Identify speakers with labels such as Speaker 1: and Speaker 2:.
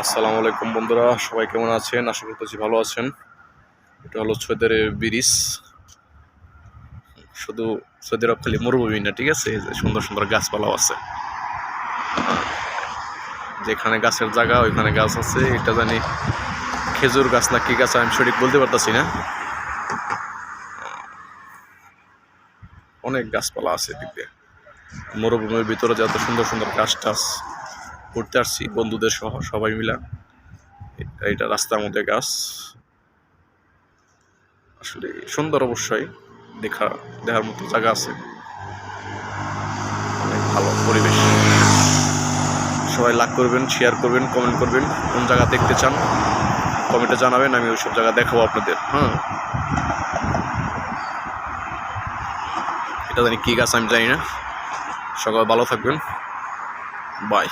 Speaker 1: আসসালামু আলাইকুম বন্ধুরা, সবাই কেমন আছেন? আশা করতেছি ভালো আছেন। এটা হলো সৌদের ব্রিজ। শুধু সৌদি আরব খালি মরুভূমি না, ঠিক আছে, এই যে সুন্দর সুন্দর গাছপালাও আছে। যেখানে গাছের জায়গা ওইখানে গাছ আছে। এটা জানি খেজুর গাছ না কি গাছ, আমি সঠিক বলতে পারতেছি না। অনেক গাছপালা আছে এদিক দিয়ে। মরুভূমির ভিতরে যে এত সুন্দর সুন্দর গাছ টাছ ঘুরতে আসছি বন্ধুদের সহ সবাই মিলা। এটা রাস্তার মধ্যে গাছ, আসলে সুন্দর, অবশ্যই দেখার মতো জায়গা আছে। অনেক ভালো পরিবেশ। সবাই লাইক করবেন, শেয়ার করবেন, কমেন্ট করবেন। কোন জায়গা দেখতে চান কমেন্টে জানাবেন, আমি ওইসব জায়গা দেখাবো আপনাদের। এটা জানি কী গাছ আমি জানি না। সবাই ভালো থাকবেন, বাই।